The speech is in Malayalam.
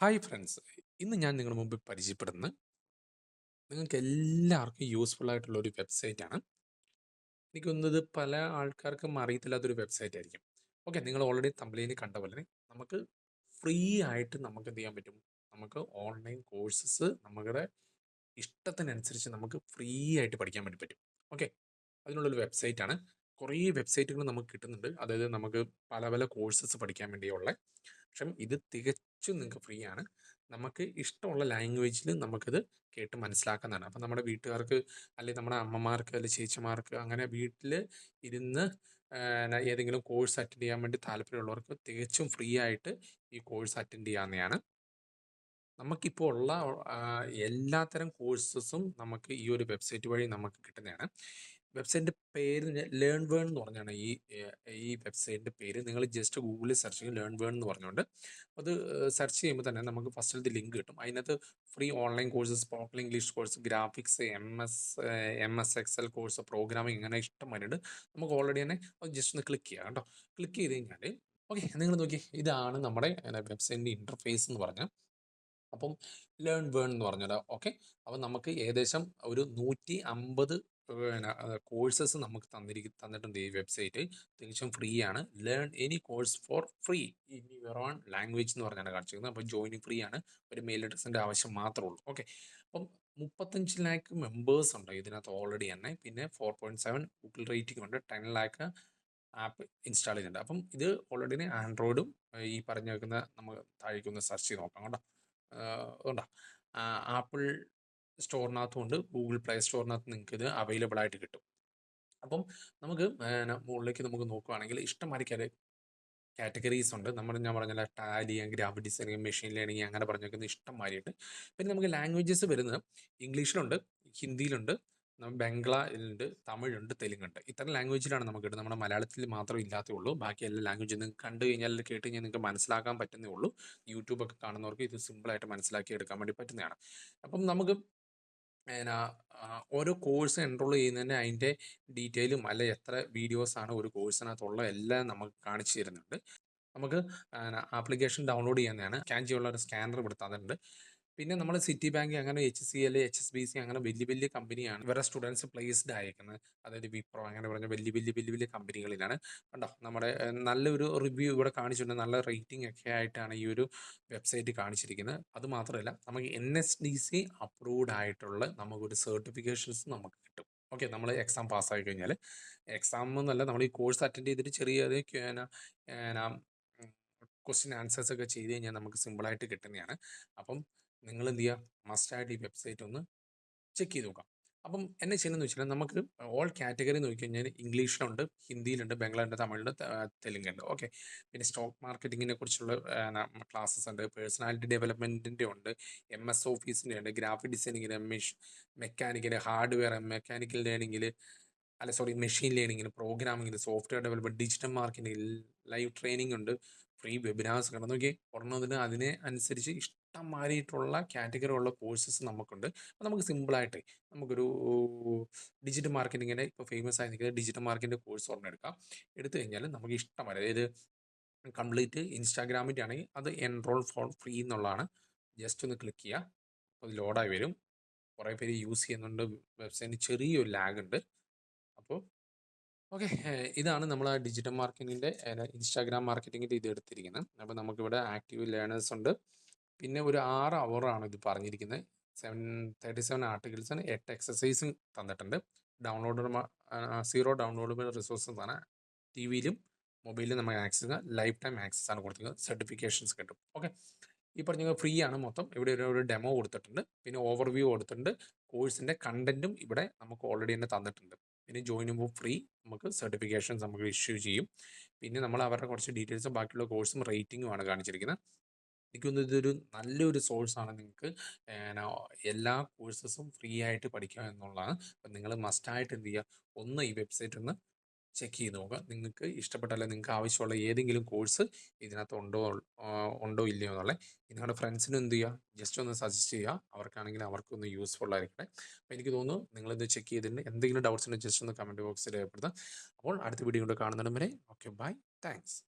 ഹായ് ഫ്രണ്ട്സ്, ഇന്ന് ഞാൻ നിങ്ങളുടെ മുമ്പിൽ പരിചയപ്പെടുന്നത് നിങ്ങൾക്ക് എല്ലാവർക്കും യൂസ്ഫുൾ ആയിട്ടുള്ള ഒരു വെബ്സൈറ്റ് ആണ്. എനിക്ക് തോന്നുന്നത് പല ആൾക്കാർക്കും അറിയത്തില്ലാത്തൊരു വെബ്സൈറ്റ് ആയിരിക്കും. ഓക്കെ, നിങ്ങൾ ഓൾറെഡി തമ്പ്ലൈനിൽ കണ്ട പോലെ തന്നെ നമുക്ക് ഫ്രീ ആയിട്ട് നമുക്ക് എന്ത് ചെയ്യാൻ പറ്റും? നമുക്ക് ഓൺലൈൻ കോഴ്സസ് നമ്മുടെ ഇഷ്ടത്തിനനുസരിച്ച് നമുക്ക് ഫ്രീ ആയിട്ട് പഠിക്കാൻ വേണ്ടി പറ്റും. ഓക്കെ, അതിനുള്ളൊരു വെബ്സൈറ്റ് ആണ്. കുറേ വെബ്സൈറ്റുകൾ നമുക്ക് കിട്ടുന്നുണ്ട്. അതായത് നമുക്ക് പല പല കോഴ്സസ് പഠിക്കാൻ വേണ്ടിയുള്ള, പക്ഷെ ഇത് തികച്ചും നിങ്ങൾക്ക് ഫ്രീ ആണ്. നമുക്ക് ഇഷ്ടമുള്ള ലാംഗ്വേജിൽ നമുക്കിത് കേട്ട് മനസ്സിലാക്കുന്നതാണ്. അപ്പം നമ്മുടെ വീട്ടുകാർക്ക്, അല്ലെങ്കിൽ നമ്മുടെ അമ്മമാർക്ക്, അല്ലെങ്കിൽ ചേച്ചിമാർക്ക്, അങ്ങനെ വീട്ടിൽ ഇരുന്ന് ഏതെങ്കിലും കോഴ്സ് അറ്റൻഡ് ചെയ്യാൻ വേണ്ടി താല്പര്യമുള്ളവർക്ക് തികച്ചും ഫ്രീ ആയിട്ട് ഈ കോഴ്സ് അറ്റൻഡ് ചെയ്യാവുന്നതാണ്. നമുക്കിപ്പോൾ ഉള്ള എല്ലാത്തരം കോഴ്സസും നമുക്ക് ഈ ഒരു വെബ്സൈറ്റ് വഴി നമുക്ക് കിട്ടുന്നതാണ്. വെബ്സൈറ്റിൻ്റെ പേര് ലേൺ വേൺ എന്ന് പറഞ്ഞാണ് ഈ വെബ്സൈറ്റിൻ്റെ പേര്. നിങ്ങൾ ജസ്റ്റ് ഗൂഗിളിൽ സെർച്ച് ചെയ്യും ലേൺ വേൺ എന്ന് പറഞ്ഞുകൊണ്ട്. അത് സെർച്ച് ചെയ്യുമ്പോൾ തന്നെ നമുക്ക് ഫസ്റ്റിലത്തെ ലിങ്ക് കിട്ടും. അതിനകത്ത് free online courses, spoken English course, graphics, M S Excel course, programming, ഇങ്ങനെ ഇഷ്ടം വരുന്നുണ്ട്. നമുക്ക് ഓൾറെഡി തന്നെ ജസ്റ്റ് ഒന്ന് ക്ലിക്ക് ചെയ്യാം കേട്ടോ. ക്ലിക്ക് ചെയ്ത് കഴിഞ്ഞാൽ ഓക്കെ, നിങ്ങൾ നോക്കി, ഇതാണ് നമ്മുടെ വെബ്സൈറ്റിൻ്റെ ഇൻ്റർഫേസ് എന്ന് പറഞ്ഞാൽ. അപ്പം ലേൺ വേൺ എന്ന് പറഞ്ഞത് ഓക്കെ. അപ്പം നമുക്ക് ഏകദേശം ഒരു 150 കോഴ്സസ് നമുക്ക് തന്നിട്ടുണ്ട് ഈ വെബ്സൈറ്റ്. തികച്ചും ഫ്രീ ആണ്. Learn any course for free in your own language എന്ന് പറഞ്ഞാണ് കാണിച്ചിരിക്കുന്നത്. അപ്പം ജോയിനിങ് ഫ്രീ ആണ്. ഒരു മെയിൽ അഡ്രസ്സിൻ്റെ ആവശ്യം മാത്രമേ ഉള്ളൂ. ഓക്കെ, അപ്പം 35 ലാക്ക് മെമ്പേഴ്സ് ഉണ്ട് ഇതിനകത്ത് ഓൾറെഡി തന്നെ. പിന്നെ 4.7 ഗൂഗിൾ റേറ്റിംഗ് ഉണ്ട്. 10 ലാക്ക് ആപ്പ് ഇൻസ്റ്റാൾ ചെയ്തിട്ടുണ്ട്. അപ്പം ഇത് ഓൾറെഡി ആൻഡ്രോയിഡും ഈ പറഞ്ഞു വെക്കുന്ന നമ്മൾ താഴേക്കൊന്ന് സെർച്ച് ചെയ്ത് നോക്കാം കേട്ടോ. ഉണ്ടോ, ആപ്പിൾ സ്റ്റോറിനകത്തും ഉണ്ട്, ഗൂഗിൾ പ്ലേ സ്റ്റോറിനകത്ത് നിങ്ങൾക്ക് ഇത് അവൈലബിൾ ആയിട്ട് കിട്ടും. അപ്പം നമുക്ക് മുകളിലേക്ക് നമുക്ക് നോക്കുകയാണെങ്കിൽ ഇഷ്ടംമാതിരി കാറ്റഗറീസ് ഉണ്ട്. ഞാൻ പറഞ്ഞ Tally, graphic designing, machine learning, അങ്ങനെ പറഞ്ഞേക്കുന്ന ഇഷ്ടംമാതിരിയുണ്ട്. പിന്നെ നമുക്ക് ലാംഗ്വേജസ് വരുന്നത് ഇംഗ്ലീഷിലുണ്ട്, ഹിന്ദിയിലുണ്ട്, ബംഗ്ലായിലുണ്ട്, തമിഴുണ്ട്, തെലുങ്കുണ്ട്. ഇത്തരം ലാംഗ്വേജിലാണ് നമുക്ക് കിട്ടുന്നത്. നമ്മുടെ മലയാളത്തിൽ മാത്രമേ ഇല്ലാത്തേ ഉള്ളൂ. ബാക്കി എല്ലാ ലാംഗ്വേജും നിങ്ങൾക്ക് കണ്ടു കഴിഞ്ഞാൽ, കേട്ട് കഴിഞ്ഞാൽ നിങ്ങൾക്ക് മനസ്സിലാക്കാൻ പറ്റുന്നേ ഉള്ളൂ. യൂട്യൂബൊക്കെ കാണുന്നവർക്ക് ഇത് സിമ്പിളായിട്ട് മനസ്സിലാക്കി എടുക്കാൻ വേണ്ടി പറ്റുന്നതാണ്. അപ്പം നമുക്ക് എന്നാ ഓരോ കോഴ്സ് എൻറോൾ ചെയ്യുന്നതിന് അതിൻ്റെ ഡീറ്റെയിലും, അല്ലെ എത്ര വീഡിയോസാണ് ഒരു കോഴ്സിനകത്തുള്ള, എല്ലാം നമുക്ക് കാണിച്ചു തരുന്നുണ്ട്. നമുക്ക് ആപ്ലിക്കേഷൻ ഡൗൺലോഡ് ചെയ്യുന്നതാണ്. സ്കാൻ ചെയ്യാനുള്ള ഒരു സ്കാനർ ഇവിടെ തന്നിട്ടുണ്ട്. പിന്നെ നമ്മൾ സിറ്റി ബാങ്ക്, അങ്ങനെ HCL, HSBC, അങ്ങനെ വലിയ വലിയ കമ്പനിയാണ് ഇവരുടെ സ്റ്റുഡൻസ് പ്ലേസ്ഡ് അയക്കുന്നത്. അതായത് വിപ്രോ, അങ്ങനെ പറഞ്ഞ വലിയ വലിയ വലിയ വലിയ കമ്പനികളിലാണ്. കണ്ടോ, നമ്മുടെ നല്ലൊരു റിവ്യൂ ഇവിടെ കാണിച്ചിട്ടുണ്ട്. നല്ല റേറ്റിംഗ് ഒക്കെ ആയിട്ടാണ് ഈ ഒരു വെബ്സൈറ്റ് കാണിച്ചിരിക്കുന്നത്. അത് മാത്രമല്ല, നമുക്ക് NSDC അപ്രൂവ്ഡ് ആയിട്ടുള്ള നമുക്കൊരു സർട്ടിഫിക്കേഷൻസ് നമുക്ക് കിട്ടും. ഓക്കെ, നമ്മൾ എക്സാം പാസ്സായി കഴിഞ്ഞാൽ, എക്സാം എന്നല്ല, നമ്മൾ ഈ കോഴ്സ് അറ്റൻഡ് ചെയ്തിട്ട് ചെറിയ ക്വസ്റ്റ്യൻ ആൻസേഴ്സ് ഒക്കെ ചെയ്ത് കഴിഞ്ഞാൽ നമുക്ക് സിമ്പിളായിട്ട് കിട്ടുന്നതാണ്. അപ്പം നിങ്ങൾ എന്ത് ചെയ്യുക, മസ്റ്റായിട്ട് ഈ വെബ്സൈറ്റ് ഒന്ന് ചെക്ക് ചെയ്ത് നോക്കാം. അപ്പം എന്നെ ചെയ്യുന്നതെന്ന് വെച്ചാൽ, നമുക്ക് ഓൾ കാറ്റഗറി നോക്കിക്കഴിഞ്ഞാൽ ഇംഗ്ലീഷിലുണ്ട്, ഹിന്ദിയിലുണ്ട്, ബംഗ്ലാണ്ട്, തമിഴുണ്ട്, തെലുങ്കുണ്ട്. ഓക്കെ, പിന്നെ സ്റ്റോക്ക് മാർക്കറ്റിങ്ങിനെ കുറിച്ചുള്ള ക്ലാസ്സസ് ഉണ്ട്, പേഴ്സണാലിറ്റി ഡെവലപ്മെൻറ്റിൻ്റെ ഉണ്ട്, MS ഓഫീസിൻ്റെ ഉണ്ട്, ഗ്രാഫിക് ഡിസൈനിങ്ങിന്, മെക്കാനിക്കൽ, ഹാർഡ്വെയർ, മെക്കാനിക്കൽ ലേണിങ്ങിൽ, അല്ല സോറി, മെഷീൻ ലേണിങ്ങിന്, പ്രോഗ്രാമിങ്ങിന്, software development, digital marketing, live training ഉണ്ട്, ഫ്രീ വെബിനാർസ് കണ്ടു നോക്കി. ഒരെണ്ണത്തിന് അതിനെ അനുസരിച്ച് ഇഷ്ടം മാറിയിട്ടുള്ള കാറ്റഗറി ഉള്ള കോഴ്സസ് നമുക്കുണ്ട്. അപ്പോൾ നമുക്ക് സിമ്പിളായിട്ട് നമുക്കൊരു ഡിജിറ്റൽ മാർക്കറ്റിങ്ങിൻ്റെ, ഇപ്പോൾ ഫേമസ് ആയി നിൽക്കുന്ന ഡിജിറ്റൽ മാർക്കറ്റിൻ്റെ കോഴ്സ് ഒരെണ്ണം എടുക്കാം. എടുത്തു കഴിഞ്ഞാൽ നമുക്ക് ഇഷ്ടം വരെ, അതായത് കംപ്ലീറ്റ് ഇൻസ്റ്റാഗ്രാമിൻ്റെ ആണെങ്കിൽ അത് എൻറോൾ ഫോർ ഫ്രീ എന്നുള്ളതാണ്. ജസ്റ്റ് ഒന്ന് ക്ലിക്ക് ചെയ്യുക, അത് ലോഡായി വരും. കുറേ പേര് യൂസ് ചെയ്യുന്നുണ്ട്. വെബ്സൈറ്റിന് ചെറിയൊരു ലാഗ് ഉണ്ട്. അപ്പോൾ ഓക്കെ, ഇതാണ് നമ്മൾ ആ ഡിജിറ്റൽ മാർക്കറ്റിങ്ങിൻ്റെ, ഇൻസ്റ്റാഗ്രാം മാർക്കറ്റിങ്ങിൻ്റെ ഇത് എടുത്തിരിക്കുന്നത്. അപ്പോൾ നമുക്കിവിടെ ആക്റ്റീവ് ലേണേഴ്സ് ഉണ്ട്. പിന്നെ ഒരു 6 അവറാണ് ഇത് പറഞ്ഞിരിക്കുന്നത്. 37 ആർട്ടിക്കിൾസിന് 8 എക്സസൈസും തന്നിട്ടുണ്ട്. ഡൗൺലോഡ് 0 ഡൗൺലോഡബിൾ റിസോഴ്സസ് ആണ്. TV-യിലും മൊബൈലിലും നമുക്ക് ആക്സസ് ചെയ്യാം. ലൈഫ് ടൈം ആക്സസ് ആണ് കൊടുത്തിരിക്കുന്നത്. സർട്ടിഫിക്കേഷൻസ് കിട്ടും. ഓക്കെ, ഈ പറഞ്ഞ ഫ്രീ ആണ് മൊത്തം. ഇവിടെ ഒരു ഡെമോ കൊടുത്തിട്ടുണ്ട്, പിന്നെ ഓവർവ്യൂ കൊടുത്തിട്ടുണ്ട്. കോഴ്സിൻ്റെ കണ്ടന്റും ഇവിടെ നമുക്ക് ഓൾറെഡി തന്നെ തന്നിട്ടുണ്ട്. പിന്നെ ജോയിൻ ചെയ്യുമ്പോൾ ഫ്രീ, നമുക്ക് സർട്ടിഫിക്കേഷൻസ് നമുക്ക് ഇഷ്യൂ ചെയ്യും. പിന്നെ നമ്മൾ അവരുടെ കുറച്ച് ഡീറ്റെയിൽസും ബാക്കിയുള്ള കോഴ്സും റേറ്റിംഗുമാണ് കാണിച്ചിരിക്കുന്നത്. എനിക്ക് തോന്നുന്നു ഇതൊരു നല്ലൊരു സോഴ്സാണ് നിങ്ങൾക്ക് എല്ലാ കോഴ്സസും ഫ്രീ ആയിട്ട് പഠിക്കുക എന്നുള്ളതാണ്. അപ്പം നിങ്ങൾ മസ്റ്റായിട്ട് എന്ത് ചെയ്യുക, ഒന്ന് ഈ വെബ്സൈറ്റ് ഒന്ന് ചെക്ക് ചെയ്ത് നോക്കുക. നിങ്ങൾക്ക് ഇഷ്ടപ്പെട്ടല്ല, നിങ്ങൾക്ക് ആവശ്യമുള്ള ഏതെങ്കിലും കോഴ്സ് ഇതിനകത്ത് ഉണ്ടോ ഇല്ലയോ എന്നുള്ളത് നിങ്ങളുടെ ഫ്രണ്ട്സിനും എന്ത് ചെയ്യുക, ജസ്റ്റ് ഒന്ന് സജസ്റ്റ് ചെയ്യുക. അവർക്കാണെങ്കിൽ അവർക്കൊന്ന് യൂസ്ഫുൾ ആയിരിക്കട്ടെ. അപ്പോൾ എനിക്ക് തോന്നുന്നു നിങ്ങളിത് ചെക്ക് ചെയ്തിട്ടുണ്ട്. എന്തെങ്കിലും ഡൗട്ട്സ് ഉണ്ടെങ്കിൽ ജസ്റ്റ് ഒന്ന് കമൻറ്റ് ബോക്സിൽ രേഖപ്പെടുത്താം. അപ്പോൾ അടുത്ത വീഡിയോ കൊണ്ട് കാണുന്നിടം വരെ ഓക്കെ, ബൈ, താങ്ക്സ്.